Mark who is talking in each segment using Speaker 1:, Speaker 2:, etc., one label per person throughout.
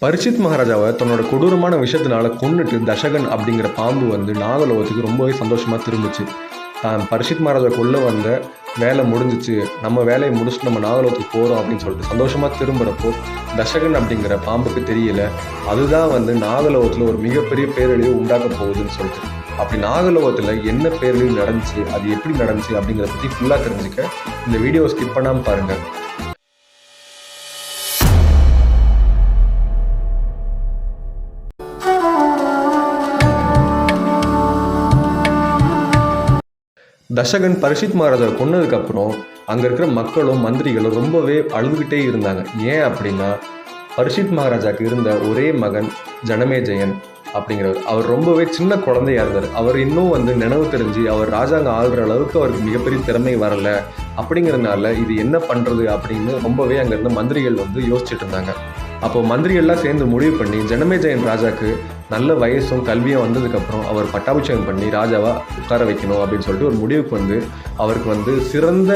Speaker 1: பரீட்சித் மகாராஜாவை தன்னோட கொடூரமான விஷயத்தினால கொன்னுட்டு தசகன் அப்படிங்கிற பாம்பு வந்து நாகலோகத்துக்கு ரொம்பவே சந்தோஷமாக திரும்பிச்சு. தான் பரீட்சித் மகாராஜா கொல்ல வந்த வேலை முடிஞ்சிச்சு, நம்ம வேலையை முடிச்சுட்டு நம்ம நாகலோகத்துக்கு போகிறோம் அப்படின்னு சொல்லிட்டு சந்தோஷமாக திரும்புகிறப்போ தசகன் அப்படிங்கிற பாம்புக்கு தெரியல அதுதான் வந்து நாகலோகத்தில் ஒரு மிகப்பெரிய பேரழிவு உண்டாக்க போகுதுன்னு சொல்லிட்டு. அப்படி நாகலோகத்தில் என்ன பேரழிவு நடந்துச்சு, அது எப்படி நடந்துச்சு அப்படிங்கிறத பற்றி ஃபுல்லாக தெரிஞ்சுக்க இந்த வீடியோவை ஸ்கிப் பண்ணாமல் பாருங்கள். தசகன் பரீட்சித் மகாராஜாவை கொன்னதுக்கப்புறம் அங்கே இருக்கிற மக்களும் மந்திரிகளும் ரொம்பவே அழுதுகிட்டே இருந்தாங்க. ஏன் அப்படின்னா, பரீட்சித் மகாராஜாவுக்கு இருந்த ஒரே மகன் ஜனமேஜயன் அப்படிங்கிறவர். அவர் ரொம்பவே சின்ன குழந்தையா இருந்தார். அவர் இன்னும் வந்து நினைவு தெரிஞ்சு அவர் ராஜாங்க ஆள்ற அளவுக்கு அவருக்கு மிகப்பெரிய திறமை வரலை. அப்படிங்கிறதுனால இது என்ன பண்ணுறது அப்படின்னு ரொம்பவே அங்கே இருந்த மந்திரிகள் வந்து யோசிச்சுட்டு இருந்தாங்க. அப்போ மந்திரிகள்லாம் சேர்ந்து முடிவு பண்ணி ஜனமேஜயன் ராஜாவுக்கு நல்ல வயசும் கல்வியும் வந்ததுக்கப்புறம் அவர் பட்டாபிஷேகம் பண்ணி ராஜாவாக உட்கார வைக்கணும் அப்படின்னு சொல்லிட்டு ஒரு முடிவுக்கு வந்து அவருக்கு வந்து சிறந்த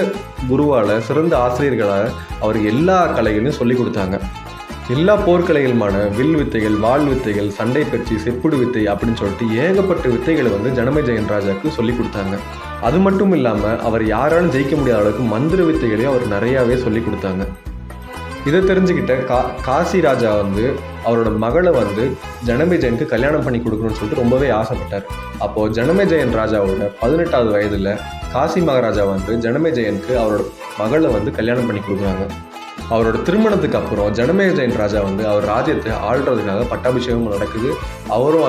Speaker 1: குருவால், சிறந்த ஆசிரியர்களால் அவருக்கு எல்லா கலைகளையும் சொல்லி கொடுத்தாங்க. எல்லா போர்க்கலைகளுமான வில் வித்தைகள், வாள் வித்தைகள், சண்டை பயிற்சி, செப்புடு வித்தை அப்படின்னு சொல்லிட்டு ஏகப்பட்ட வித்தைகளை வந்து ஜனமேஜயன் ராஜாவுக்கு சொல்லி கொடுத்தாங்க. அது மட்டும் இல்லாமல் அவர் யாராலும் ஜெயிக்க முடியாத அளவுக்கு மந்திர வித்தைகளையும் அவர் நிறையாவே சொல்லி கொடுத்தாங்க. இதை தெரிஞ்சுக்கிட்ட காசி ராஜா வந்து அவரோட மகளை வந்து ஜனமேஜயனுக்கு கல்யாணம் பண்ணி கொடுக்கணும்னு சொல்லிட்டு ரொம்பவே ஆசைப்பட்டார். அப்போது ஜனமேஜயன் ராஜாவோட 18வது வயதில் காசி மகாராஜா வந்து ஜனமேஜயனுக்கு அவரோட மகளை வந்து கல்யாணம் பண்ணி கொடுக்குறாங்க. அவரோட திருமணத்துக்கு அப்புறம் ஜனமேஜயன் ராஜா வந்து அவர் ராஜ்யத்தை ஆள்றதுக்காக பட்டாபிஷேகம் நடக்குது. அவரும்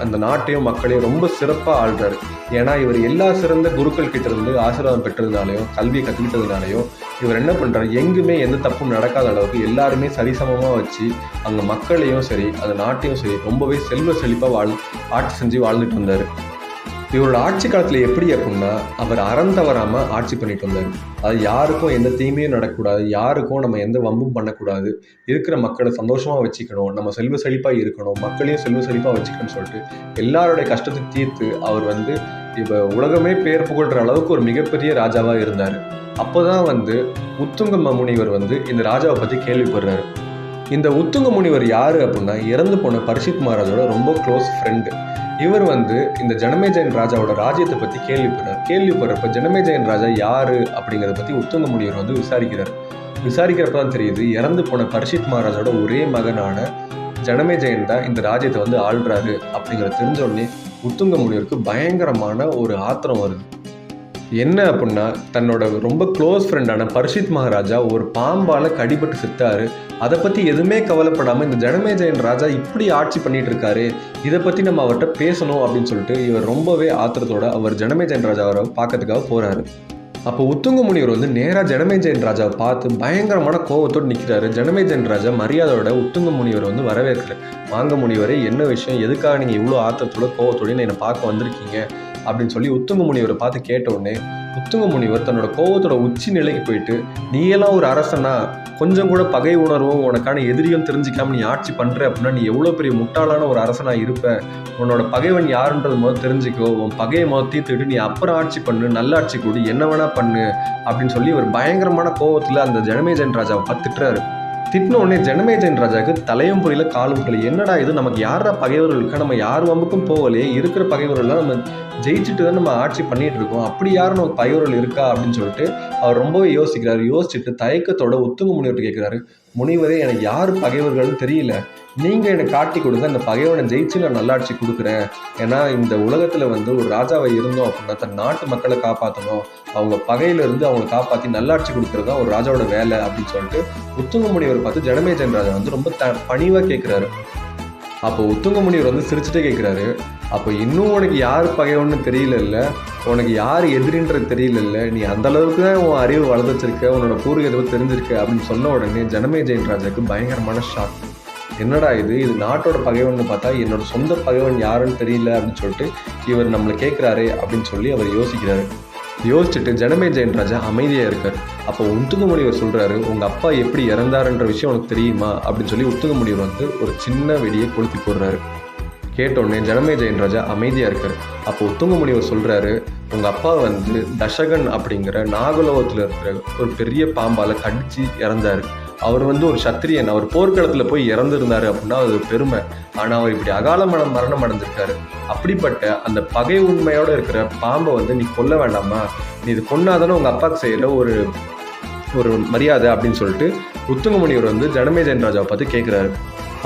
Speaker 1: அந்த நாட்டையும் மக்களையும் ரொம்ப சிறப்பாக ஆள்றாரு. ஏன்னா இவர் எல்லா சிறந்த குருக்கள் கிட்ட இருந்து ஆசீர்வாதம் பெற்றதுனாலையும் கல்வியை கற்றுக்கிட்டதுனாலையும் இவர் என்ன பண்ணுறாரு, எங்குமே எந்த தப்பும் நடக்காத அளவுக்கு எல்லாருமே சரிசமமாக வச்சு அந்த மக்களையும் சரி அந்த நாட்டையும் சரி ரொம்பவே செல்வ செழிப்பாக ஆட்சி செஞ்சு வாழ்ந்துட்டு வந்தார். இவரோட ஆட்சி காலத்தில் எப்படி அப்படின்னா, அவர் அறம் தவறாமல் ஆட்சி பண்ணிட்டு வந்தார். அது யாருக்கும் எந்த தீமையும் நடக்கக்கூடாது, யாருக்கும் நம்ம எந்த வம்பும் பண்ணக்கூடாது, இருக்கிற மக்களை சந்தோஷமாக வச்சுக்கணும், நம்ம செல்வ செழிப்பாக இருக்கணும், மக்களையும் செல்வ செழிப்பாக வச்சுக்கணும்னு சொல்லிட்டு எல்லாருடைய கஷ்டத்தை தீர்த்து அவர் வந்து இப்போ உலகமே பேர் புகழ்கிற அளவுக்கு ஒரு மிகப்பெரிய ராஜாவாக இருந்தார். அப்போ தான் வந்து உத்துங்க முனிவர் வந்து இந்த ராஜாவை பற்றி கேள்விப்படுறாரு. இந்த உத்துங்க முனிவர் யார் அப்படின்னா, இறந்து போன பரீட்சித் மகாராஜோட ரொம்ப க்ளோஸ் ஃப்ரெண்டு. இவர் வந்து இந்த ஜனமேஜயன் ராஜாவோட ராஜ்யத்தை பற்றி கேள்விப்படுறப்ப ஜனமேஜயன் ராஜா யார் அப்படிங்கிறத பற்றி உத்துங்க முனிவர் வந்து விசாரிக்கிறப்ப தான் தெரியுது, இறந்து போன பரீட்சித் மகாராஜோட ஒரே மகனான ஜனமேஜயன் தான் இந்த ராஜ்யத்தை வந்து ஆள்றாரு அப்படிங்கிறத தெரிஞ்சோடனே உத்துங்க முனிவருக்கு பயங்கரமான ஒரு ஆத்திரம் வருது. என்ன அப்படின்னா, தன்னோட ரொம்ப க்ளோஸ் ஃப்ரெண்டான பரீட்சித் மகாராஜா ஒரு பாம்பால் கடிபட்டு செத்தாரு. அதை பற்றி எதுவுமே கவலைப்படாமல் இந்த ஜனமேஜயன் ராஜா இப்படி ஆட்சி பண்ணிட்டு இருக்காரு, இதை பற்றி நம்ம அவர்கிட்ட பேசணும் அப்படின்னு சொல்லிட்டு இவர் ரொம்பவே ஆத்திரத்தோட அவர் ஜனமேஜயன் ராஜாவை பார்க்கறதுக்காக போகிறாரு. அப்போ உத்துங்க முனிவர் வந்து நேராக ஜனமேஜயன் ராஜாவை பார்த்து பயங்கரமான கோபத்தோடு நிற்கிறாரு. ஜனமேஜயன் ராஜா மரியாதையோட உத்துங்க முனிவர் வந்து வரவேற்கிறார். வாங்க முனிவரே, என்ன விஷயம், எதுக்காக நீங்கள் இவ்வளோ ஆத்திரத்தோட கோபத்தோடு என்னை பார்க்க வந்திருக்கீங்க அப்படின்னு சொல்லி உத்துங்க முனிவரை பார்த்து கேட்ட உடனே உத்துங்க முனிவர் தன்னோட கோபத்தோட உச்சி நிலைக்கு போயிட்டு, நீ எல்லாம் ஒரு அரசனா, கொஞ்சம் கூட பகை உணர்வும் உனக்கான எதிரியும் தெரிஞ்சிக்காம நீ ஆட்சி பண்ணுற அப்படின்னா நீ எவ்வளோ பெரிய முட்டாளான ஒரு அரசனாக இருப்ப, உன்னோட பகைவன் யாருன்றது முதல் தெரிஞ்சுக்கோ, உன் பகையை முதல் தீர்த்துக்கிட்டு நீ அப்புறம் ஆட்சி பண்ணு, நல்ல ஆட்சி கூடி என்ன வேணா பண்ணு அப்படின்னு சொல்லி ஒரு பயங்கரமான கோபத்தில் அந்த ஜனமேஜயன் ராஜாவை பார்த்துட்டுறாரு. திட்டின உடனே ஜனமேஜயன் ராஜாவுக்கு தலையும் புரியல காலும் புரியல. என்னடா இது, நமக்கு யாரா பகைவர்கள் இருக்கா, நம்ம யார் வம்புக்கும் போகலையே, இருக்கிற பகைவர்கள்லாம் நம்ம ஜெயிச்சுட்டு தான் நம்ம ஆட்சி பண்ணிட்டு இருக்கோம், அப்படி யாரும் நமக்கு பகைவர்கள் இருக்கா அப்படின்னு சொல்லிட்டு அவர் ரொம்பவே யோசிக்கிறாரு. யோசிச்சுட்டு தயக்கத்தோட உத்துங்க முனிவர்கிட்ட கேட்குறாரு, முனிவரே, எனக்கு யார் பகைவர்கள்னு தெரியல, நீங்கள் எனக்கு காட்டி கொடுங்க, அந்த பகைவனை ஜெயிச்சு நான் நல்லாட்சி கொடுக்குறேன். ஏன்னா இந்த உலகத்தில் வந்து ஒரு ராஜாவை இருந்தோம் அப்படின்னா தன் நாட்டு மக்களை காப்பாற்றணும், அவங்க பகையிலிருந்து அவங்களை காப்பாற்றி நல்லாட்சி கொடுக்குறது தான் ஒரு ராஜாவோட வேலை அப்படின்னு சொல்லிட்டு உத்துங்க முனிவர் பார்த்து ஜனமேஜயன் ராஜா வந்து ரொம்ப பணிவாக கேட்குறாரு. அப்போ உத்துங்க முனிவர் வந்து சிரிச்சுட்டே கேட்குறாரு, அப்போ இன்னும் உனக்கு யார் பகைவன்னு தெரியல, உனக்கு யார் எதிரின்றது தெரியல, நீ அந்த அளவுக்கு தான் உன் அறிவு வளர்ந்து வச்சிருக்க, உன்னோட பூர்வீகத்தை தெரிஞ்சிருக்க அப்படின்னு சொன்ன உடனே ஜனமேஜயன் ராஜாவுக்கு பயங்கரமான ஷாக். என்னடா இது நாட்டோட பகைவன் பார்த்தா என்னோட சொந்த பகைவன் யாருன்னு தெரியல அப்படின்னு சொல்லிட்டு இவர் நம்மளை கேட்குறாரே அப்படின்னு சொல்லி அவர் யோசிக்கிறாரு. யோசிச்சுட்டு ஜனமேஜயன் ராஜா அமைதியாக இருக்கார். அப்போ உத்துங்க முனிவர் சொல்கிறாரு, உங்கள் அப்பா எப்படி இறந்தாருன்ற விஷயம் உனக்கு தெரியுமா அப்படின்னு சொல்லி உத்துங்க முனிவர் வந்து ஒரு சின்ன வெடியை கொளுத்தி போடுறாரு. கேட்டோடனே ஜனமேஜயன் ராஜா அமைதியாக இருக்கார். அப்போ உத்துங்க முனிவர் சொல்கிறாரு, உங்கள் அப்பா வந்து தசகன் அப்படிங்கிற நாகலோகத்தில் இருக்கிற ஒரு பெரிய பாம்பால் கடிச்சு இறந்தார். அவர் வந்து ஒரு சத்திரியன், அவர் போர்க்களத்தில் போய் இறந்துருந்தாரு அப்படின்னா அது பெருமை. ஆனால் அவர் இப்படி அகால மரணம் அடைஞ்சிருக்காரு. அப்படிப்பட்ட அந்த பகை உண்மையோடு இருக்கிற பாம்பை வந்து நீ கொல்ல வேண்டாமா, நீ இது கொன்னாதானே உங்கள் அப்பாவுக்கு செய்கிற ஒரு மரியாதை அப்படின்னு சொல்லிட்டு உத்தங்க முனிவர் வந்து ஜனமேஜயன் ராஜாவை பார்த்து கேட்குறாரு.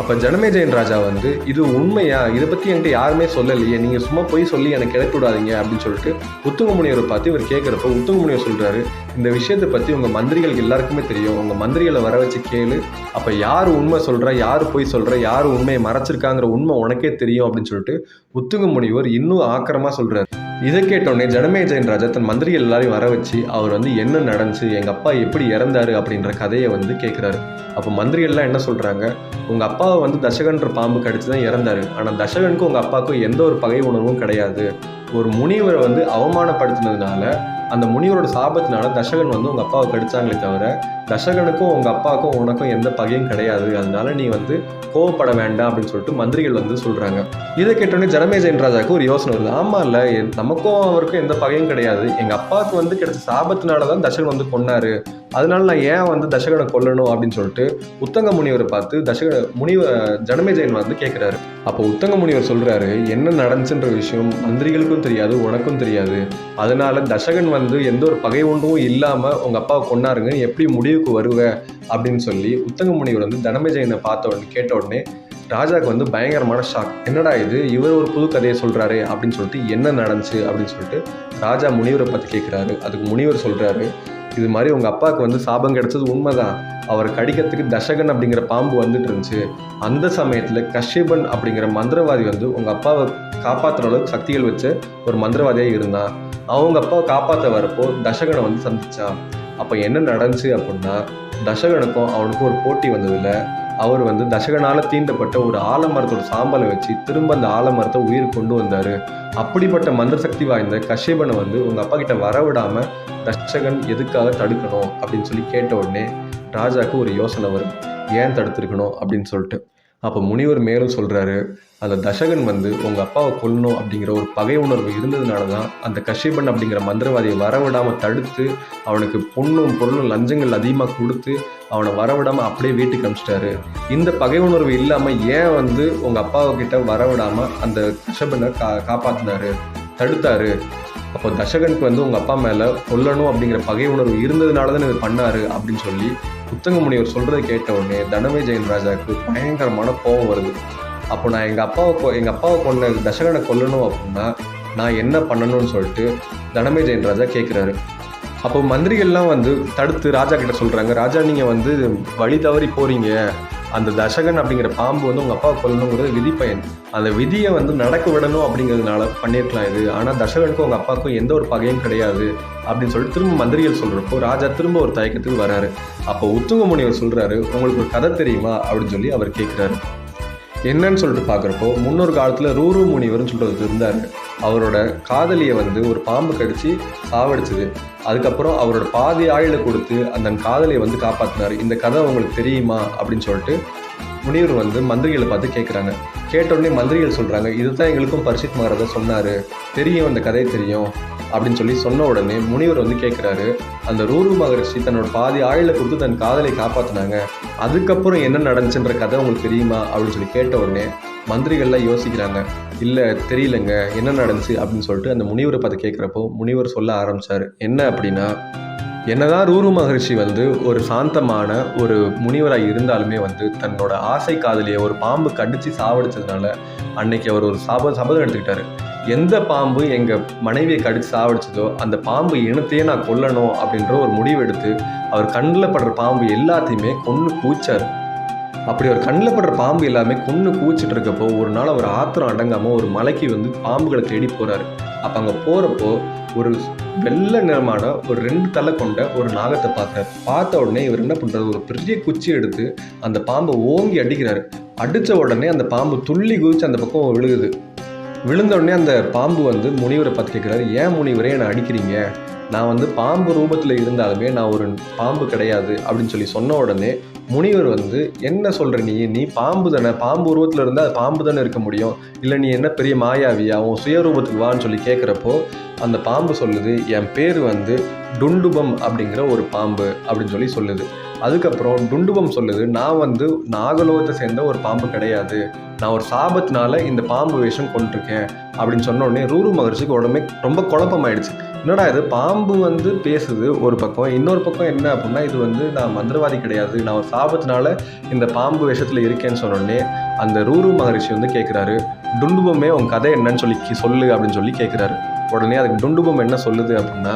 Speaker 1: அப்போ ஜனமேஜயன் ராஜா வந்து இது உண்மையா, இதை பற்றி என்கிட்ட யாருமே சொல்லலையே, நீங்கள் சும்மா போய் சொல்லி எனக்கு கிளப்பி விடாதீங்க அப்படின்னு சொல்லிட்டு உத்தங்க முனிவரை பார்த்து இவர் கேட்குறப்போ உத்தங்க முனிவர் சொல்கிறாரு, இந்த விஷயத்தை பற்றி உங்கள் மந்திரிகளுக்கு எல்லாருக்குமே தெரியும், உங்கள் மந்திரிகளை வர வச்சு கேளு, அப்போ யார் உண்மை சொல்கிறா, யார் போய் சொல்கிற, யார் உண்மையை மறைச்சிருக்காங்கிற உண்மை உனக்கே தெரியும் அப்படின்னு சொல்லிட்டு உத்தங்க முனிவர் இன்னும் ஆக்கிரமாக சொல்கிறார். இதை கேட்டோடனே ஜனமேஜயன் ராஜா தன் மந்திரிகள் எல்லாரையும் வர வச்சு அவர் வந்து என்ன நடந்துச்சு, எங்கள் அப்பா எப்படி இறந்தாரு அப்படின்ற கதையை வந்து கேட்குறாரு. அப்போ மந்திரிகள்லாம் என்ன சொல்கிறாங்க, உங்கள் அப்பாவை வந்து தசகன்ற பாம்பு கடிச்சு தான் இறந்தாரு, ஆனால் தசகனுக்கும் உங்கள் அப்பாவுக்கும் எந்த ஒரு பகை உணர்வும் கிடையாது, ஒரு முனிவரை வந்து அவமானப்படுத்தினதுனால அந்த முனிவரோட சாபத்தினால தசகன் வந்து உங்கள் அப்பாவை கடிச்சாங்களே தவிர தசகனுக்கும் உங்கள் அப்பாவுக்கும் உனக்கும் எந்த பகையும் கிடையாது, அதனால நீ வந்து கோவப்பட வேண்டாம் அப்படின்னு சொல்லிட்டு மந்திரிகள் வந்து சொல்கிறாங்க. இதை கேட்டோடனே ஜனமேஜயன் ராஜாவுக்கு ஒரு யோசனை வருது. ஆமாம் இல்லை, நமக்கும் அவருக்கும் எந்த பகையும் கிடையாது, எங்கள் அப்பாவுக்கு வந்து கிடைச்ச சாபத்தினால தான் தசகன் வந்து கொன்னாரு, அதனால நான் ஏன் வந்து தசகனை கொல்லணும் அப்படின்னு சொல்லிட்டு உத்தங்க முனிவரை பார்த்து ஜனமேஜயன் வந்து கேட்குறாரு. அப்போ உத்தங்க முனிவர் சொல்கிறாரு, என்ன நடந்துச்சுன்ற விஷயம் மந்திரிகளுக்கும் தெரியாது, உனக்கும் தெரியாது, அதனால தசகன் வந்து எந்த ஒரு பகை ஒன்றும் இல்லாமல் உங்கள் அப்பாவை கொன்னாருங்க, எப்படி முடிவுக்கு வருவ அப்படின்னு சொல்லி உத்தங்க முனிவர் வந்து ஜனமேஜயனை கேட்ட உடனே ராஜாவுக்கு வந்து பயங்கரமான ஷாக். என்னடா இது, இவர் ஒரு புது கதையை சொல்கிறாரு அப்படின்னு சொல்லிட்டு என்ன நடந்துச்சு அப்படின்னு சொல்லிட்டு ராஜா முனிவரை பார்த்து கேட்குறாரு. அதுக்கு முனிவர் சொல்கிறாரு, இது மாதிரி உங்கள் அப்பாவுக்கு வந்து சாபம் கிடைச்சது உண்மைதான், அவர் கடிக்கிறதுக்கு தசகன் அப்படிங்கிற பாம்பு வந்துட்டு இருந்துச்சு, அந்த சமயத்தில் கஷ்யபன் அப்படிங்கிற மந்திரவாதி வந்து உங்கள் அப்பாவை காப்பாற்றுற அளவுக்கு சக்திகள் வச்ச ஒரு மந்திரவாதியாக இருந்தான், அவங்க அப்பாவை காப்பாற்ற வரப்போ தசகனை வந்து சந்திச்சான். அப்போ என்ன நடந்துச்சு அப்படின்னா தசகனுக்கும் அவனுக்கும் ஒரு போட்டி வந்ததில்லை, அவர் வந்து தசகனால் தீண்டப்பட்ட ஒரு ஆலமரத்தோட சாம்பலை வச்சு திரும்ப அந்த ஆலமரத்தை உயிர் கொண்டு வந்தார். அப்படிப்பட்ட மந்திர சக்தி வாய்ந்த கஷ்யபனை வந்து உங்கள் அப்பா கிட்ட வரவிடாமல் தசகன் எதுக்காக தடுக்கணும் அப்படின்னு சொல்லி கேட்ட உடனே ராஜாவுக்கு ஒரு யோசனை வரும், ஏன் தடுத்திருக்கணும் அப்படின்னு சொல்லிட்டு. அப்போ முனிவர் மேலும் சொல்கிறாரு, அந்த தசகன் வந்து உங்கள் அப்பாவை கொல்லணும் அப்படிங்கிற ஒரு பகை உணர்வு இருந்ததுனால தான் அந்த கஷ்யபன் அப்படிங்கிற மந்திரவாதியை வரவிடாமல் தடுத்து அவனுக்கு பொண்ணும் பொருளும் லஞ்சங்கள் அதிகமாக கொடுத்து அவனை வரவிடாமல் அப்படியே வீட்டுக்கு அனுப்பிச்சிட்டாரு. இந்த பகை உணர்வு இல்லாமல் ஏன் வந்து உங்கள் அப்பாவுக்கிட்ட வரவிடாமல் அந்த கஷ்யபனை காப்பாற்றினாரு, தடுத்தாரு, அப்போ தசகனுக்கு வந்து உங்கள் அப்பா மேலே கொல்லணும் அப்படிங்கிற பகை உணர்வு இருந்ததுனால தான் இது பண்ணாரு அப்படின்னு சொல்லி உத்தங்க முனிவர் சொல்கிறத கேட்ட உடனே ஜனமேஜயன் ராஜாவுக்கு பயங்கரமான கோபம் வருது. அப்போ நான் எங்கள் அப்பாவை கொன்ன தசகனை கொல்லணும் அப்படின்னா நான் என்ன பண்ணணும்னு சொல்லிட்டு ஜனமேஜயன் ராஜா கேட்குறாரு. அப்போ மந்திரிகள்லாம் வந்து தடுத்து ராஜா கிட்ட சொல்கிறாங்க, ராஜா நீங்கள் வந்து வழி தவறி போகிறீங்க, அந்த தசகன் அப்படிங்கிற பாம்பு வந்து உங்கள் அப்பாவை கொல்லணுங்கிறது விதி பயன், அந்த விதியை வந்து நடக்க விடணும் அப்படிங்கிறதுனால பண்ணியிருக்கலாம் இது, ஆனால் தசகனுக்கும் உங்கள் அப்பாவுக்கும் எந்த ஒரு பகையும் கிடையாது அப்படின்னு சொல்லிட்டு திரும்ப மந்திரிகள் சொல்கிறப்போ ராஜா திரும்ப ஒரு தயக்கத்துக்கு வராரு. அப்போ உத்தங்க முனிவர் சொல்கிறாரு, உங்களுக்கு ஒரு கதை தெரியுமா அப்படின்னு சொல்லி அவர் கேட்குறாரு. என்னன்னு சொல்லிட்டு பார்க்குறப்போ முன்னொரு காலத்தில் ரூரு முனிவர்னு சொல்லிட்டு இருந்தார், அவரோட காதலியை வந்து ஒரு பாம்பு கடிச்சு சாவடிச்சது, அதுக்கப்புறம் அவரோட பாதி ஆயுளை கொடுத்து அந்த காதலியை வந்து காப்பாற்றினார், இந்த கதை உங்களுக்கு தெரியுமா அப்படின்னு சொல்லிட்டு முனிவர் வந்து மந்திரிகளை பார்த்து கேட்குறாங்க. கேட்டோடனே மந்திரிகள் சொல்கிறாங்க, இதுதான் எங்களுக்கும் பரிஷித் மகாராஜா சொன்னார், தெரியும், அந்த கதை தெரியும் அப்படின்னு சொல்லி சொன்ன உடனே முனிவர் வந்து கேட்குறாரு, அந்த ரூரு மகரிஷி தன்னோட பாதி ஆயுளை கொடுத்து தன் காதலை காப்பாற்றினாங்க, அதுக்கப்புறம் என்ன நடந்துச்சுன்ற கதை உங்களுக்கு தெரியுமா அப்படின்னு சொல்லி கேட்ட உடனே மந்திரிகள்லாம் யோசிக்கிறாங்க, இல்லை தெரியலங்க, என்ன நடந்துச்சு அப்படின்னு சொல்லிட்டு அந்த முனிவரை பார்த்து கேட்குறப்போ முனிவர் சொல்ல ஆரம்பித்தார். என்ன அப்படின்னா, என்னதான் ரூரு மகரிஷி வந்து ஒரு சாந்தமான ஒரு முனிவராக இருந்தாலுமே வந்து தன்னோட ஆசை காதலியை ஒரு பாம்பு கடிச்சு சாவடிச்சதுனால அன்னைக்கு அவர் ஒரு சபதம் எடுத்துக்கிட்டாரு, எந்த பாம்பு எங்கள் மனைவியை கடிச்சு சாவடிச்சதோ அந்த பாம்பு இனத்தையே நான் கொல்லணும் அப்படின்ற ஒரு முடிவு எடுத்து அவர் கண்ணில் படுற பாம்பு எல்லாத்தையுமே கொன்று கூச்சார். அப்படி ஒரு கண்ணில் படுற பாம்பு எல்லாமே கொன்று கூச்சிட்டு இருக்கப்போ ஒரு நாள் அவர் ஆத்திரம் அடங்காமல் ஒரு மலைக்கு வந்து பாம்புகளை தேடி போகிறாரு. அப்போ அங்கே போகிறப்போ ஒரு வெள்ளை நிறமான ஒரு 2 தலை கொண்ட ஒரு நாகத்தை பார்க்குறாரு. பார்த்த உடனே இவர் என்ன பண்ணுறாரு, ஒரு பெரிய குச்சி எடுத்து அந்த பாம்பை ஓங்கி அடிக்கிறாரு. அடித்த உடனே அந்த பாம்பு துள்ளி குதிச்சு அந்த பக்கம் விழுகுது. விழுந்த உடனே அந்த பாம்பு வந்து முனிவரை பார்த்து கேட்குறாரு, ஏன் முனிவரே என்னை அடிக்கிறீங்க, நான் வந்து பாம்பு ரூபத்தில் இருந்தாலுமே நான் ஒரு பாம்பு கிடையாது அப்படின்னு சொல்லி சொன்ன உடனே முனிவர் வந்து, என்ன சொல்கிற நீ பாம்பு தானே, பாம்பு உருவத்தில் இருந்தால் அது பாம்பு தானே இருக்க முடியும், இல்லை நீ என்ன பெரிய மாயாவியா, உன் சுயரூபத்துக்கு வான்னு சொல்லி கேட்குறப்போ அந்த பாம்பு சொல்லுது, என் பேர் வந்து டுண்டுபம் அப்படிங்கிற ஒரு பாம்பு அப்படின்னு சொல்லி சொல்லுது. அதுக்கப்புறம் டுண்டுபம் சொல்லுது, நான் வந்து நாகலோகத்தை சேர்ந்த ஒரு பாம்பு கிடையாது, நான் ஒரு சாபத்தினால இந்த பாம்பு வேஷம் கொண்டிருக்கேன் அப்படின்னு சொன்ன உடனே ரூரு மகர்ஷிக்கு உடனே ரொம்ப குழப்பமாயிடுச்சு. என்னடா இது, பாம்பு வந்து பேசுது ஒரு பக்கம், இன்னொரு பக்கம் என்ன அப்படின்னா இது வந்து நான் மந்திரவாதி கிடையாது, நான் ஒரு சாபத்தினால இந்த பாம்பு வேஷத்தில் இருக்கேன்னு சொன்னோடனே அந்த ரூரு மகரிஷி வந்து கேட்குறாரு, டுண்டுபமே உன் கதை என்னன்னு சொல்லு அப்படின்னு சொல்லி கேட்குறாரு. உடனே அதுக்கு டுண்டுபம் என்ன சொல்லுது அப்படின்னா,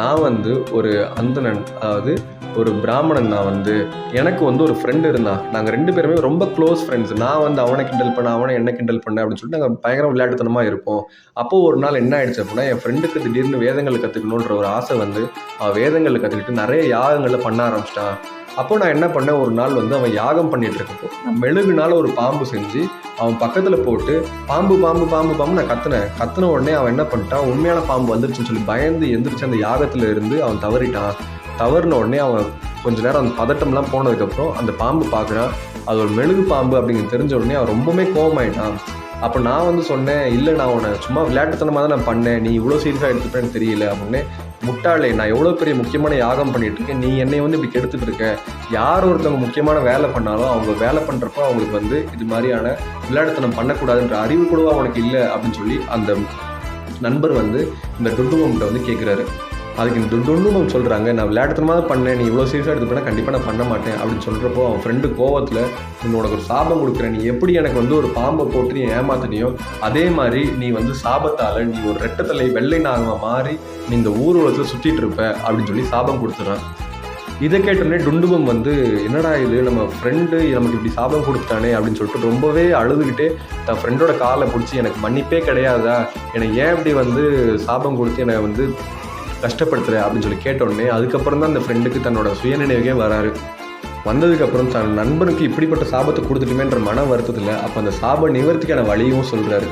Speaker 1: நான் வந்து ஒரு அந்தணன், அதாவது ஒரு பிராமணன், நான் வந்து எனக்கு வந்து ஒரு ஃப்ரெண்டு இருந்தான், நாங்கள் 2 பேருமே ரொம்ப க்ளோஸ் ஃப்ரெண்ட்ஸ், நான் வந்து அவனை கிண்டல் பண்ண, அவனை என்ன கிண்டல் பண்ண அப்படின்னு சொல்லிட்டு நாங்கள் பயங்கர விளையாட்டுத்தனமாக இருப்போம். அப்போது ஒரு நாள் என்ன ஆயிடுச்சு அப்படின்னா, என் ஃப்ரெண்டுக்கு திடீர்னு வேதங்களை கற்றுக்கணுன்ற ஒரு ஆசை வந்து அவன் வேதங்களை கற்றுக்கிட்டு நிறைய யாகங்களை பண்ண ஆரம்பிச்சிட்டான். அப்போ நான் என்ன பண்ணேன், ஒரு நாள் வந்து அவன் யாகம் பண்ணிட்டு இருக்கப்போ நான் மெழுகுனால ஒரு பாம்பு செஞ்சு அவன் பக்கத்தில் போட்டு பாம்பு பாம்பு பாம்பு பாம்பு நான் கத்துன உடனே அவன் என்ன பண்ணிட்டான், உண்மையான பாம்பு வந்துருச்சுன்னு சொல்லி பயந்து எந்திரிச்சு அந்த யாகத்தில் இருந்து அவன் தவறின உடனே அவன் கொஞ்ச நேரம் அந்த பதட்டம்லாம் போனதுக்கப்புறம் அந்த பாம்பு பார்க்குறான், அது ஒரு மெழுகு பாம்பு அப்படிங்கிறது தெரிஞ்ச உடனே அவன் ரொம்பவே கோவமாயிட்டான். அப்போ நான் வந்து சொன்னேன், இல்லை நான் உன்னை சும்மா விளையாட்டுத்தனமாக தான் நான் பண்ணேன், நீ இவ்வளோ சீரியஸாக எடுத்துப்பேன்னு தெரியல அப்படின்னு. முட்டாளே, நான் எவ்வளோ பெரிய முக்கியமான யாகம் பண்ணிட்டு இருக்கேன், நீ என்னை வந்து இப்படி கெடுத்துட்டு இருக்க. யார் ஒருத்தவங்க முக்கியமான வேலை பண்ணாலும் அவங்க வேலை பண்ணுறப்போ அவங்களுக்கு வந்து இது மாதிரியான விளையாட்டுத்தனம் பண்ணக்கூடாதுன்ற அறிவு கூடவா அவனுக்கு இல்லை அப்படின்னு சொல்லி அந்த நண்பர் வந்து இந்த டுண்டுமம்கிட்ட வந்து கேட்குறாரு. அதுக்கு இந்த டுண்டுமம் சொல்கிறாங்க, நான் விளையாட்டுத்தனமாக பண்ணேன், நீ இவ்வளோ சீரியஸாக எடுத்துப்பேன்னா கண்டிப்பாக நான் பண்ண மாட்டேன் அப்படின்னு சொல்கிறப்போ அவன் ஃப்ரெண்டு கோவத்தில், உனக்கு ஒரு சாபம் கொடுக்குறேன், நீ எப்படி எனக்கு வந்து ஒரு பாம்பை போட்டு நீ ஏமாத்தினியோ அதே மாதிரி நீ வந்து சாபத்தால் நீ ஒரு ரெட்டத்தலை வெள்ளை நாகமாக மாறி நீ இந்த ஊர் உலகத்தில் சுற்றிட்டு இருப்ப அப்படின்னு சொல்லி சாபம் கொடுத்துட்றான். இதை கேட்டோடனே டுண்டுபம் வந்து, என்னடா இது, நம்ம ஃப்ரெண்டு நமக்கு இப்படி சாபம் கொடுத்துட்டானே அப்படின்னு சொல்லிட்டு ரொம்பவே அழுதுகிட்டே தன் ஃப்ரெண்டோட காலை பிடிச்சி, எனக்கு மன்னிப்பே கிடையாதா, எனக்கு ஏன் இப்படி வந்து சாபம் கொடுத்து என்னை வந்து கஷ்டப்படுத்துற அப்படின்னு சொல்லி கேட்டோடனே அதுக்கப்புறம் தான் அந்த ஃப்ரெண்டுக்கு தன்னோட சுயநினைவுக்கே வராரு. வந்ததுக்கப்புறம் தன் நண்பனுக்கு இப்படிப்பட்ட சாபத்தை கொடுத்துட்டுமேன்ற மன வருத்தத்தில் அப்போ அந்த சாப நிவர்த்திக்கான வழியும் சொல்கிறாரு.